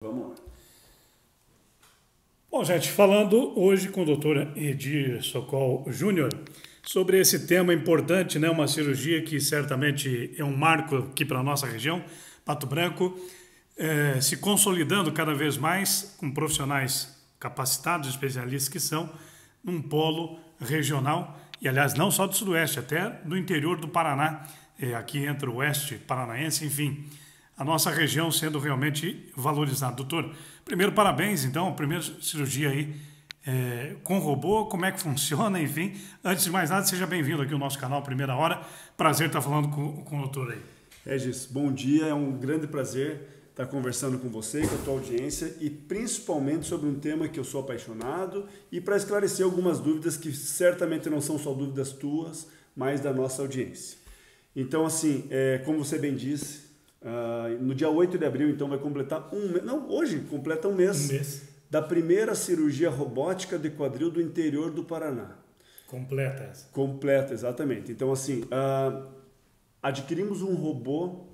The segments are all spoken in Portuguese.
Vamos lá. Bom, gente, falando hoje com o doutor Edir Sokol Júnior sobre esse tema importante, né? Uma cirurgia que certamente é um marco aqui para a nossa região, Pato Branco, se consolidando cada vez mais com profissionais capacitados, especialistas que são, num polo regional, e aliás, não só do Sudoeste, até do interior do Paraná, aqui entre o Oeste Paranaense, enfim, a nossa região sendo realmente valorizada. Doutor, primeiro parabéns, então, a primeira cirurgia aí com robô, como é que funciona, enfim. Antes de mais nada, seja bem-vindo aqui ao nosso canal Primeira Hora. Prazer estar falando com o doutor aí. Regis, bom dia, é um grande prazer estar conversando com você, com a tua audiência e principalmente sobre um tema que eu sou apaixonado e para esclarecer algumas dúvidas que certamente não são só dúvidas tuas, mas da nossa audiência. Então, assim, como você bem disse, no dia 8 de abril, então, vai completar hoje completa um mês da primeira cirurgia robótica de quadril do interior do Paraná. Completa essa. Completa, exatamente. Então, assim, adquirimos um robô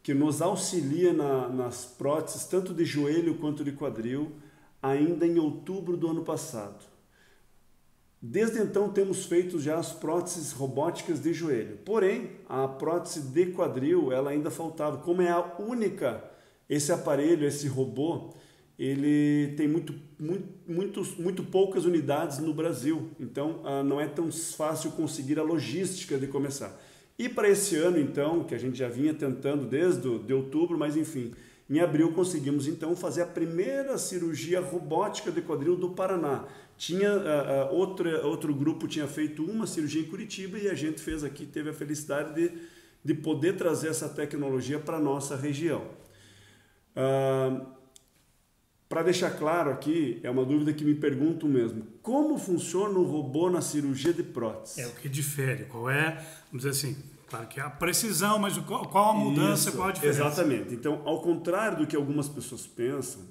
que nos auxilia nas próteses, tanto de joelho quanto de quadril, ainda em outubro do ano passado. Desde então temos feito já as próteses robóticas de joelho. Porém, a prótese de quadril, ela ainda faltava. Como é a única, esse aparelho, esse robô, ele tem muito poucas unidades no Brasil. Então, não é tão fácil conseguir a logística de começar. E para esse ano, então, que a gente já vinha tentando desde de outubro, mas enfim, em abril conseguimos então fazer a primeira cirurgia robótica de quadril do Paraná. Outro grupo tinha feito uma cirurgia em Curitiba e a gente fez aqui, teve a felicidade de poder trazer essa tecnologia para a nossa região. Para deixar claro aqui, é uma dúvida que me perguntam mesmo, como funciona o robô na cirurgia de prótese? É o que difere, qual é, vamos dizer assim, claro que é a precisão, mas qual a mudança, Isso, qual a diferença? Exatamente. Então, ao contrário do que algumas pessoas pensam,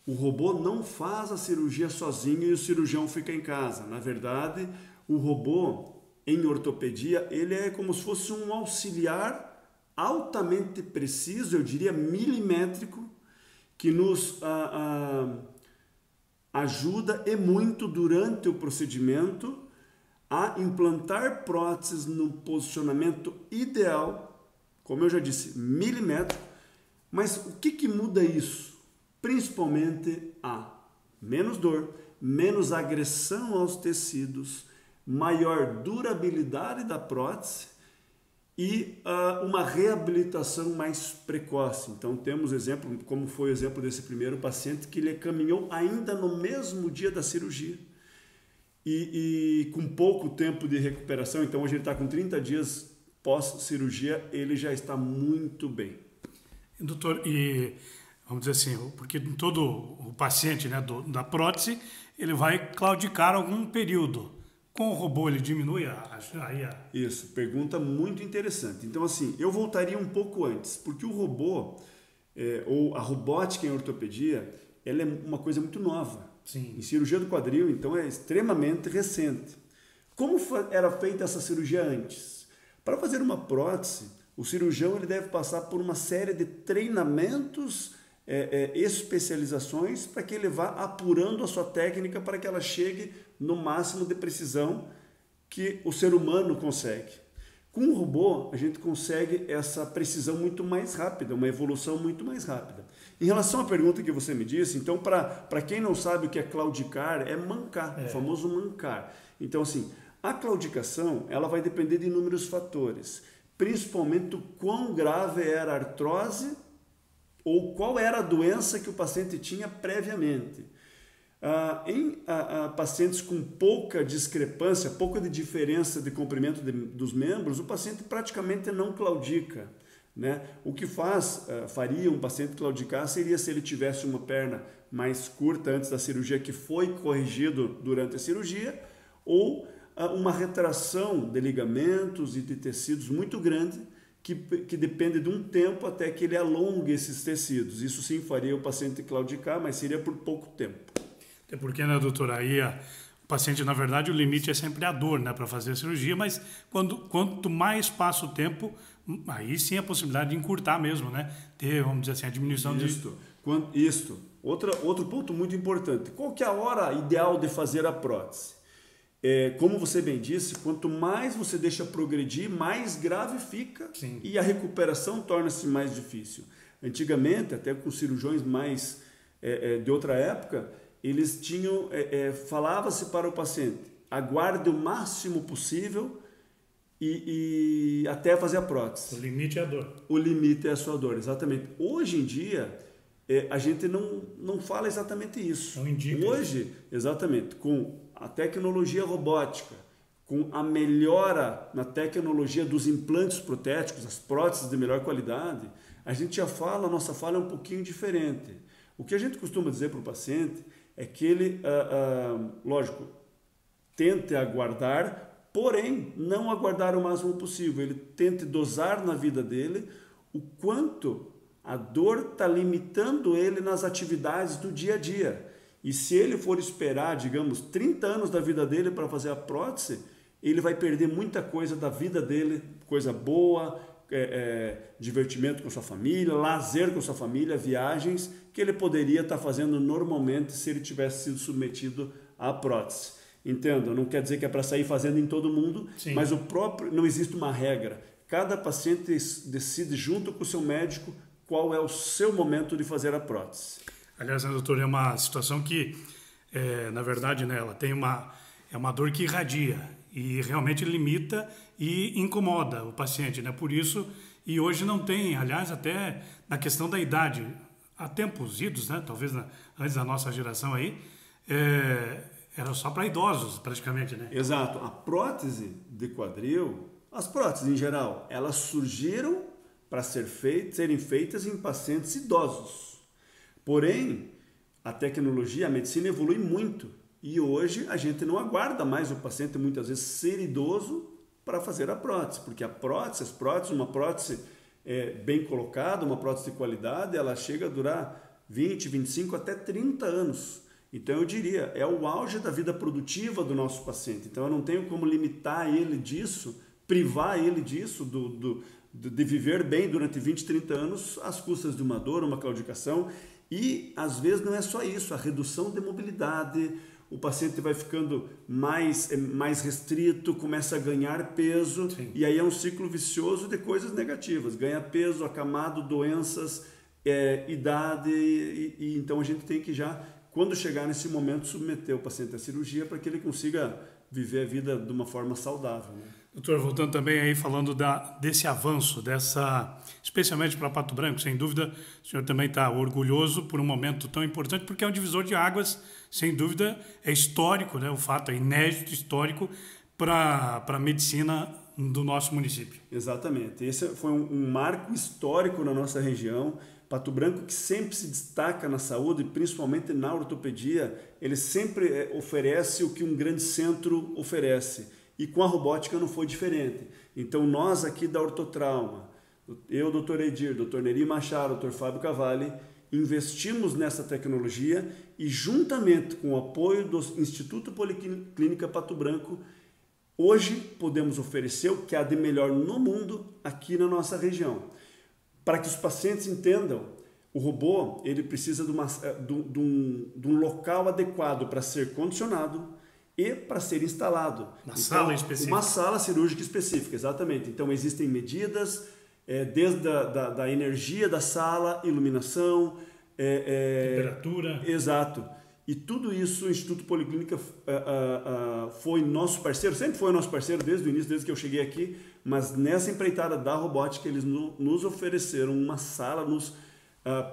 o robô não faz a cirurgia sozinho e o cirurgião fica em casa. Na verdade, o robô, em ortopedia, ele é como se fosse um auxiliar altamente preciso, eu diria milimétrico, que nos ajuda e muito durante o procedimento a implantar próteses no posicionamento ideal, como eu já disse, milimétrico. Mas o que muda isso? Principalmente menos dor, menos agressão aos tecidos, maior durabilidade da prótese e uma reabilitação mais precoce. Então temos exemplo, como foi o exemplo desse primeiro paciente, que ele caminhou ainda no mesmo dia da cirurgia e com pouco tempo de recuperação. Então hoje ele está com 30 dias pós-cirurgia, ele já está muito bem. Doutor, e vamos dizer assim, porque todo o paciente, né, da prótese, ele vai claudicar algum período. Com o robô ele diminui Isso, pergunta muito interessante. Então assim, eu voltaria um pouco antes, porque o robô, ou a robótica em ortopedia, ela é uma coisa muito nova. Sim. Em cirurgia do quadril, então, é extremamente recente. Como era feita essa cirurgia antes? Para fazer uma prótese, o cirurgião ele deve passar por uma série de treinamentos, especializações, para que ele vá apurando a sua técnica para que ela chegue no máximo de precisão que o ser humano consegue. Com o robô, a gente consegue essa precisão muito mais rápida, uma evolução muito mais rápida. Em relação à pergunta que você me disse, então, para quem não sabe o que é claudicar, é mancar, o famoso mancar. Então, assim, a claudicação, ela vai depender de inúmeros fatores, principalmente o quão grave era a artrose ou qual era a doença que o paciente tinha previamente. Em pacientes com pouca discrepância, pouca de diferença de comprimento dos membros, o paciente praticamente não claudica, né? O que faria um paciente claudicar seria se ele tivesse uma perna mais curta antes da cirurgia, que foi corrigido durante a cirurgia, ou uma retração de ligamentos e de tecidos muito grande, que depende de um tempo até que ele alongue esses tecidos. Isso sim faria o paciente claudicar, mas seria por pouco tempo. Até porque, né, doutora, aí o paciente, na verdade, o limite é sempre a dor, né, para fazer a cirurgia, mas quanto mais passa o tempo, aí sim a possibilidade de encurtar mesmo, né, ter, vamos dizer assim, a diminuição Isso. de... Outro ponto muito importante. Qual que é a hora ideal de fazer a prótese? Como você bem disse, quanto mais você deixa progredir, mais grave fica. Sim. E a recuperação torna-se mais difícil. Antigamente, até com cirurgiões mais de outra época, eles tinham, falava-se para o paciente, aguarde o máximo possível e até fazer a prótese. O limite é a dor. O limite é a sua dor, exatamente. Hoje em dia, a gente não fala exatamente isso. Não indica. Hoje, exatamente, com a tecnologia robótica, com a melhora na tecnologia dos implantes protéticos, as próteses de melhor qualidade, a gente já fala, a nossa fala é um pouquinho diferente. O que a gente costuma dizer para o paciente é que ele, lógico, tente aguardar, porém, não aguardar o máximo possível. Ele tente dosar na vida dele o quanto a dor está limitando ele nas atividades do dia a dia. E se ele for esperar, digamos, 30 anos da vida dele para fazer a prótese, ele vai perder muita coisa da vida dele, coisa boa, divertimento com sua família, lazer com sua família, viagens, que ele poderia estar fazendo normalmente se ele tivesse sido submetido à prótese. Entendo, não quer dizer que é para sair fazendo em todo mundo, sim, mas não existe uma regra. Cada paciente decide junto com o seu médico qual é o seu momento de fazer a prótese. Aliás, né, doutor, é uma situação que, na verdade, né, ela tem é uma dor que irradia e realmente limita e incomoda o paciente, né? Por isso, e hoje não tem, aliás, até na questão da idade, há tempos idos, né? Talvez antes da nossa geração aí, era só para idosos, praticamente, né? Exato. A prótese de quadril, as próteses em geral, elas surgiram para serem feitas em pacientes idosos. Porém, a tecnologia, a medicina evolui muito e hoje a gente não aguarda mais o paciente muitas vezes ser idoso para fazer a prótese, porque uma prótese bem colocada, uma prótese de qualidade, ela chega a durar 20, 25 até 30 anos. Então eu diria, é o auge da vida produtiva do nosso paciente. Então eu não tenho como limitar ele disso, privar ele disso, de viver bem durante 20, 30 anos às custas de uma dor, uma claudicação. E às vezes não é só isso, a redução de mobilidade, o paciente vai ficando mais restrito, começa a ganhar peso. Sim. E aí é um ciclo vicioso de coisas negativas, ganha peso, acamado, doenças, idade, e então a gente tem que já, quando chegar nesse momento, submeter o paciente à cirurgia para que ele consiga viver a vida de uma forma saudável, né? Doutor, voltando também aí, falando desse avanço, especialmente para Pato Branco, sem dúvida, o senhor também está orgulhoso por um momento tão importante, porque é um divisor de águas, sem dúvida, é histórico, né? O fato é inédito, histórico, para a medicina do nosso município. Exatamente. Esse foi um marco histórico na nossa região. Pato Branco, que sempre se destaca na saúde, principalmente na ortopedia, ele sempre oferece o que um grande centro oferece. E com a robótica não foi diferente. Então nós aqui da Ortotrauma, eu, Dr. Edir, Dr. Neri Machado, Dr. Fábio Cavalli, investimos nessa tecnologia e juntamente com o apoio do Instituto Policlínica Pato Branco, hoje podemos oferecer o que há de melhor no mundo aqui na nossa região. Para que os pacientes entendam, o robô ele precisa de um local adequado para ser condicionado e para ser instalado. Sala específica. Uma sala cirúrgica específica, exatamente. Então existem medidas, desde da energia da sala, iluminação, temperatura. Exato. E tudo isso o Instituto Policlínica foi nosso parceiro, sempre foi nosso parceiro desde o início, desde que eu cheguei aqui, mas nessa empreitada da robótica eles nos ofereceram uma sala, nos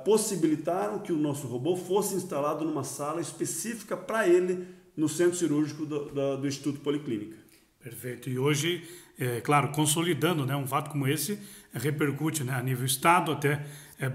possibilitaram que o nosso robô fosse instalado numa sala específica para ele, no centro cirúrgico do Instituto Policlínica. Perfeito. E hoje, claro, consolidando, né, um fato como esse, repercute, né, a nível estado até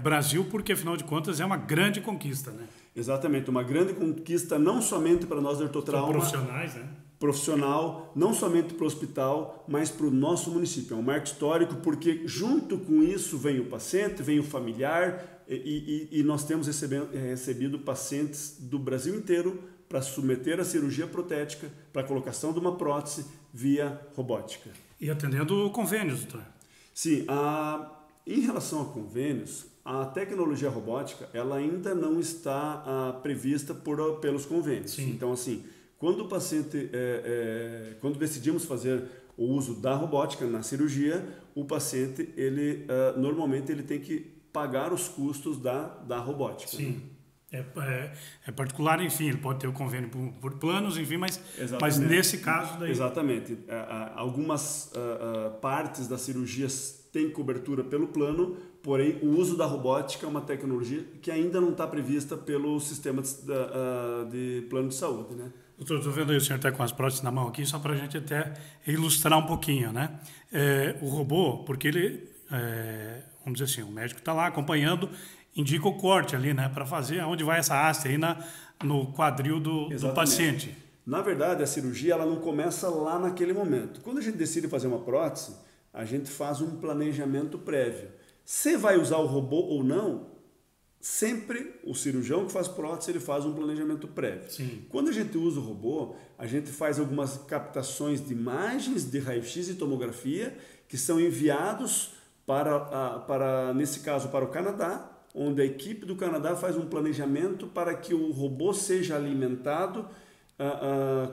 Brasil, porque afinal de contas é uma grande conquista, né? Exatamente, uma grande conquista não somente para nós da Ortotrauma, profissionais, né? Profissional, não somente para o hospital, mas para o nosso município. É um marco histórico porque junto com isso vem o paciente, vem o familiar e nós temos recebido pacientes do Brasil inteiro para submeter a cirurgia protética, para a colocação de uma prótese via robótica. E atendendo convênios, doutor? Sim, Em relação a convênios, a tecnologia robótica ela ainda não está prevista pelos convênios. Sim. Então, assim, quando o paciente, quando decidimos fazer o uso da robótica na cirurgia, o paciente normalmente ele tem que pagar os custos da robótica. Sim. É particular, enfim, ele pode ter o convênio por planos, enfim, mas nesse caso daí... Exatamente. Algumas partes das cirurgias têm cobertura pelo plano, porém o uso da robótica é uma tecnologia que ainda não está prevista pelo sistema de plano de saúde, né? Doutor, estou vendo aí o senhor está com as próteses na mão aqui, só para a gente até ilustrar um pouquinho, né? O robô, porque ele, vamos dizer assim, o médico está lá acompanhando, indica o corte ali, né? Para fazer onde vai essa haste aí no quadril do paciente. Na verdade, a cirurgia ela não começa lá naquele momento. Quando a gente decide fazer uma prótese, a gente faz um planejamento prévio. Se vai usar o robô ou não, sempre o cirurgião que faz prótese, ele faz um planejamento prévio. Sim. Quando a gente usa o robô, a gente faz algumas captações de imagens de raio-x e tomografia que são enviados nesse caso, para o Canadá, onde a equipe do Canadá faz um planejamento para que o robô seja alimentado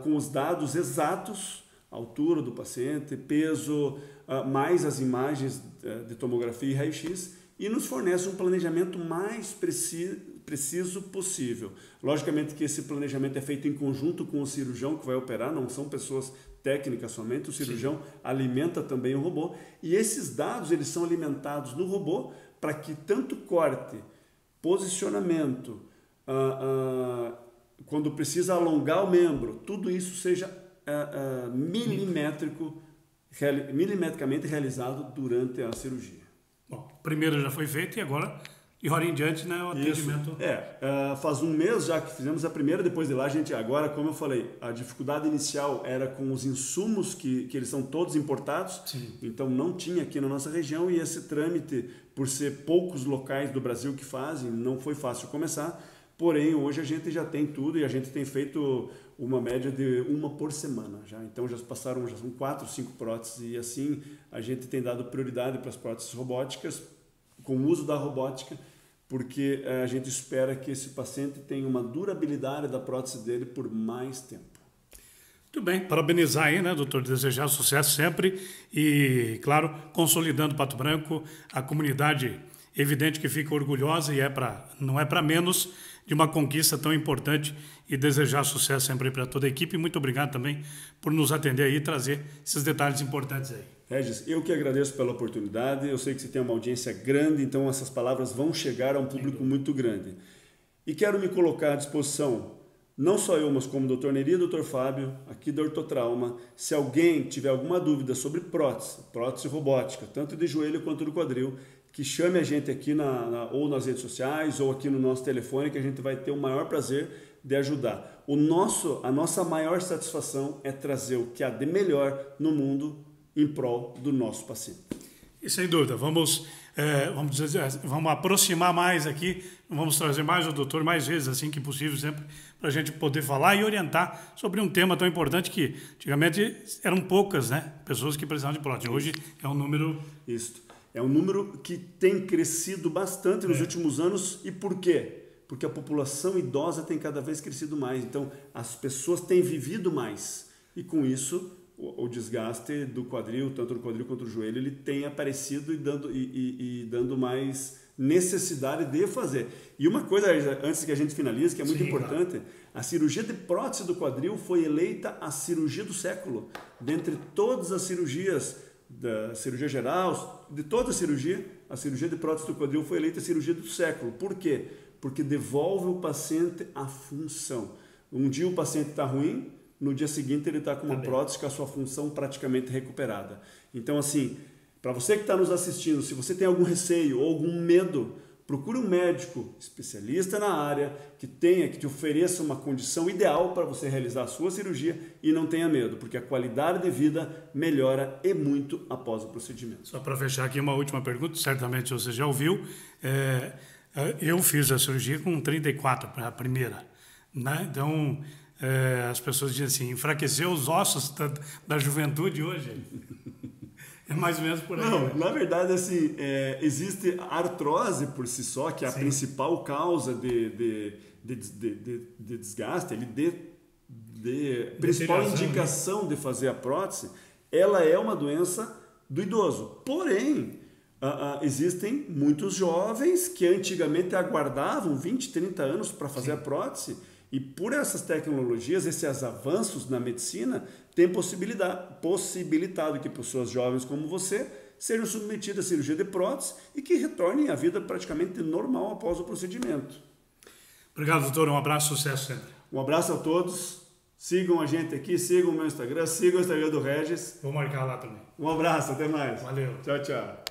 com os dados exatos, altura do paciente, peso, mais as imagens de tomografia e raio-x, e nos fornece um planejamento mais preciso possível. Logicamente que esse planejamento é feito em conjunto com o cirurgião que vai operar, não são pessoas técnicas somente, o cirurgião Sim. alimenta também o robô, e esses dados eles são alimentados no robô para que tanto corte, posicionamento, quando precisa alongar o membro, tudo isso seja milimetricamente realizado durante a cirurgia. Bom, primeiro já foi feito e agora, de hora em diante, né, o atendimento... Faz um mês já que fizemos a primeira, depois de lá a gente, agora, como eu falei, a dificuldade inicial era com os insumos que eles são todos importados, Sim. Então não tinha aqui na nossa região e esse trâmite, por ser poucos locais do Brasil que fazem, não foi fácil começar, porém hoje a gente já tem tudo e a gente tem feito uma média de uma por semana já, então já são 4, 5 próteses e assim a gente tem dado prioridade para as próteses robóticas, com o uso da robótica, porque a gente espera que esse paciente tenha uma durabilidade da prótese dele por mais tempo. Muito bem, parabenizar aí, né, doutor? Desejar sucesso sempre e, claro, consolidando Pato Branco, a comunidade evidente que fica orgulhosa e não é para menos de uma conquista tão importante e desejar sucesso sempre para toda a equipe. Muito obrigado também por nos atender aí e trazer esses detalhes importantes aí. Regis, eu que agradeço pela oportunidade, eu sei que você tem uma audiência grande, então essas palavras vão chegar a um público muito grande. E quero me colocar à disposição, não só eu, mas como o Dr. Neri e o Dr. Fábio, aqui da Ortotrauma, se alguém tiver alguma dúvida sobre prótese robótica, tanto de joelho quanto do quadril, que chame a gente aqui ou nas redes sociais ou aqui no nosso telefone, que a gente vai ter o maior prazer de ajudar. A nossa maior satisfação é trazer o que há de melhor no mundo em prol do nosso paciente. E sem dúvida, vamos aproximar mais aqui, vamos trazer mais o doutor mais vezes, assim que possível, sempre, para a gente poder falar e orientar sobre um tema tão importante que antigamente eram poucas, né, pessoas que precisavam de prótese. Hoje é um número... Isso. É um número que tem crescido bastante nos últimos anos. E por quê? Porque a população idosa tem cada vez crescido mais. Então, as pessoas têm vivido mais. E com isso, o desgaste do quadril, tanto do quadril quanto do joelho, ele tem aparecido e dando mais necessidade de fazer. E uma coisa, antes que a gente finalize, que é muito importante, claro. A cirurgia de prótese do quadril foi eleita a cirurgia do século. Dentre todas as cirurgias da cirurgia geral, de toda a cirurgia de prótese do quadril foi eleita a cirurgia do século. Por quê? Porque devolve o paciente a função. Um dia o paciente está ruim, no dia seguinte ele está com uma prótese com a sua função praticamente recuperada. Então, assim, para você que está nos assistindo, se você tem algum receio ou algum medo, procure um médico especialista na área que te ofereça uma condição ideal para você realizar a sua cirurgia e não tenha medo, porque a qualidade de vida melhora e muito após o procedimento. Só para fechar aqui uma última pergunta, certamente você já ouviu, eu fiz a cirurgia com 34, a primeira, né? Então as pessoas dizem assim, enfraqueceu os ossos da juventude hoje. É mais ou menos por aí. Não, né? na verdade, assim, existe a artrose por si só, que é a Sim. principal causa de desgaste, principal Deterioração, indicação de fazer a prótese, ela é uma doença do idoso. Porém, existem muitos jovens que antigamente aguardavam 20, 30 anos para fazer a prótese, e por essas tecnologias, esses avanços na medicina, tem possibilitado que pessoas jovens como você sejam submetidas à cirurgia de prótese e que retornem à vida praticamente normal após o procedimento. Obrigado, doutor. Um abraço, sucesso sempre. Um abraço a todos. Sigam a gente aqui, sigam o meu Instagram, sigam o Instagram do Regis. Vou marcar lá também. Um abraço, até mais. Valeu. Tchau, tchau.